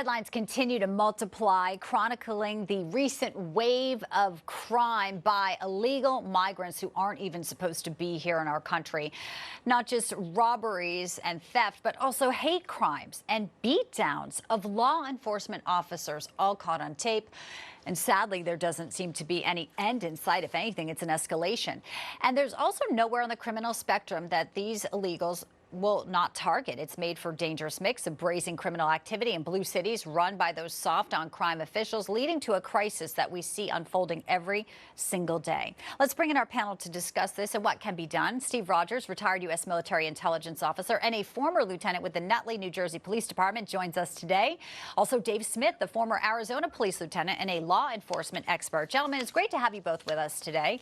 Headlines continue to multiply, chronicling the recent wave of crime by illegal migrants who aren't even supposed to be here in our country. Not just robberies and theft, but also hate crimes and beatdowns of law enforcement officers, all caught on tape. And sadly, there doesn't seem to be any end in sight. If anything, it's an escalation. And there's also nowhere on the criminal spectrum that these illegals will not target. It's made for a dangerous mix of brazen criminal activity in blue cities run by those soft on crime officials, leading to a crisis that we see unfolding every single day. Let's bring in our panel to discuss this and what can be done. Steve Rogers, retired U.S. military intelligence officer and a former lieutenant with the Nutley, New Jersey Police Department, joins us today. Also, Dave Smith, the former Arizona police lieutenant and a law enforcement expert. Gentlemen, it's great to have you both with us today.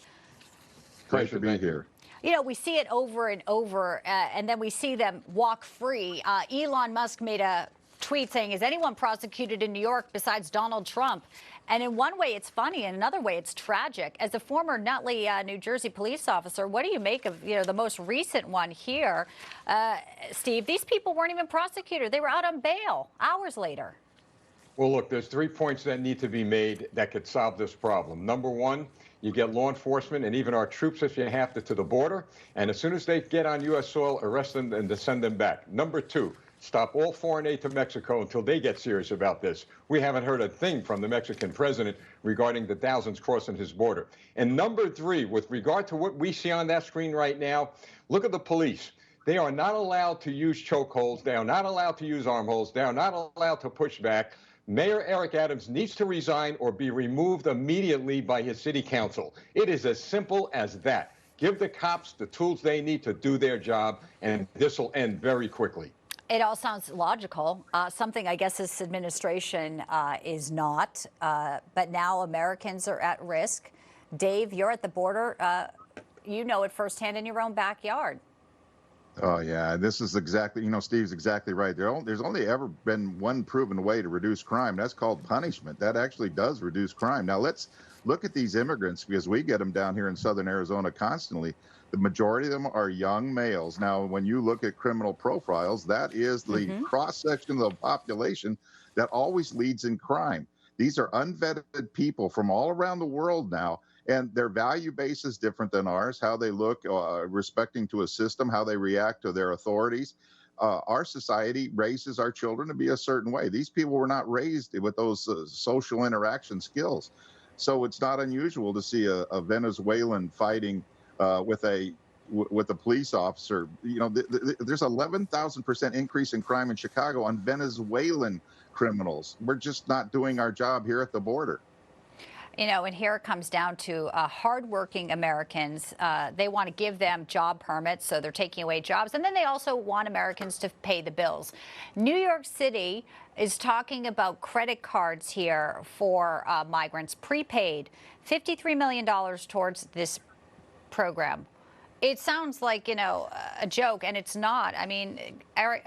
Great to be here. You know, we see it over and over, and then we see them walk free. Elon Musk made a tweet saying, is anyone prosecuted in New York besides Donald Trump? And in one way, it's funny. In another way, it's tragic. As a former Nutley, New Jersey police officer, what do you make of, the most recent one here? Steve, these people weren't even prosecuted. They were out on bail hours later. Well, look, there's 3 points that need to be made that could solve this problem. Number one, you get law enforcement and even our troops, if you have to the border. And as soon as they get on U.S. soil, arrest them and send them back. Number two, stop all foreign aid to Mexico until they get serious about this. We haven't heard a thing from the Mexican president regarding the thousands crossing his border. And number three, with regard to what we see on that screen right now, look at the police. They are not allowed to use chokeholds. They are not allowed to use armholes. They are not allowed to push back. Mayor Eric Adams needs to resign or be removed immediately by his city council. It is as simple as that. Give the cops the tools they need to do their job, and this will end very quickly. It all sounds logical, something I guess this administration is not. But now Americans are at risk. Dave, you're at the border. You know it firsthand in your own backyard. Oh, yeah, this is exactly, Steve's exactly right. There's only ever been one proven way to reduce crime. That's called punishment. That actually does reduce crime. Now, let's look at these immigrants, because we get them down here in southern Arizona constantly. The majority of them are young males. Now, when you look at criminal profiles, that is the cross-section of the population that always leads in crime. These are unvetted people from all around the world now. And their value base is different than ours, how they look, respecting to a system, how they react to their authorities. Our society raises our children to be a certain way. These people were not raised with those social interaction skills. So it's not unusual to see a Venezuelan fighting with a police officer. There's 11,000% increase in crime in Chicago on Venezuelan criminals. We're just not doing our job here at the border. And here it comes down to hardworking Americans. They want to give them job permits, so they're taking away jobs. And then they also want Americans to pay the bills. New York City is talking about credit cards here for migrants, prepaid, $53 million towards this program. It sounds like, a joke, and it's not. I mean, Eric,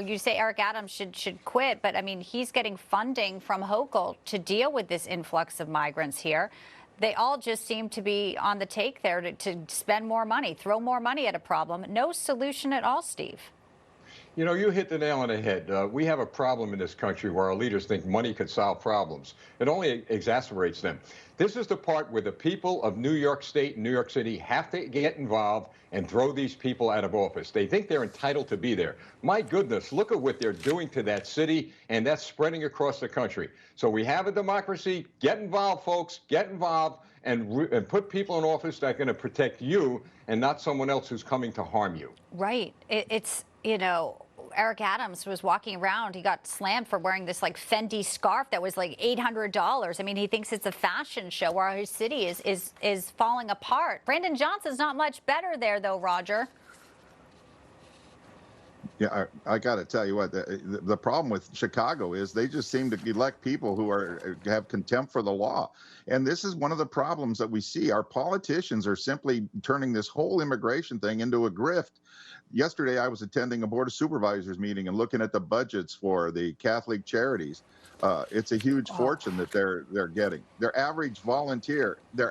you say Eric Adams should quit, but I mean, he's getting funding from Hochul to deal with this influx of migrants here. They all just seem to be on the take there to spend more money, throw more money at a problem. No solution at all, Steve. You hit the nail on the head. We have a problem in this country where our leaders think money could solve problems. It only exacerbates them. This is the part where the people of New York State and New York City have to get involved and throw these people out of office. They think they're entitled to be there. My goodness, look at what they're doing to that city, and that's spreading across the country. So we have a democracy. Get involved, folks. Get involved and put people in office that are going to protect you and not someone else who's coming to harm you. Right. It's Eric Adams was walking around. He got slammed for wearing this Fendi scarf that was $800. I mean, he thinks it's a fashion show where his city is falling apart. Brandon Johnson's not much better there, though, Roger. Yeah, I got to tell you what, the problem with Chicago is they just seem to elect people who have contempt for the law. And this is one of the problems that we see. Our politicians are simply turning this whole immigration thing into a grift. Yesterday, I was attending a Board of Supervisors meeting and looking at the budgets for the Catholic charities. It's a huge fortune that they're getting. Their average volunteer makes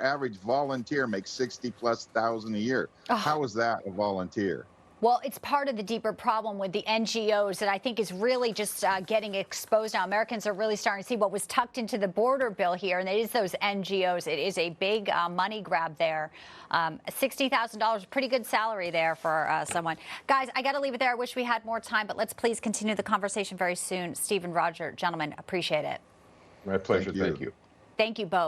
$60,000+ a year. How is that a volunteer? Well, it's part of the deeper problem with the NGOs that I think is really just getting exposed now. Americans are really starting to see what was tucked into the border bill here, and it is those NGOs. It is a big money grab there. $60,000, pretty good salary there for someone. Guys, I got to leave it there. I wish we had more time, but let's please continue the conversation very soon. Steve and Roger, gentlemen, appreciate it. My pleasure. Thank you. Thank you both.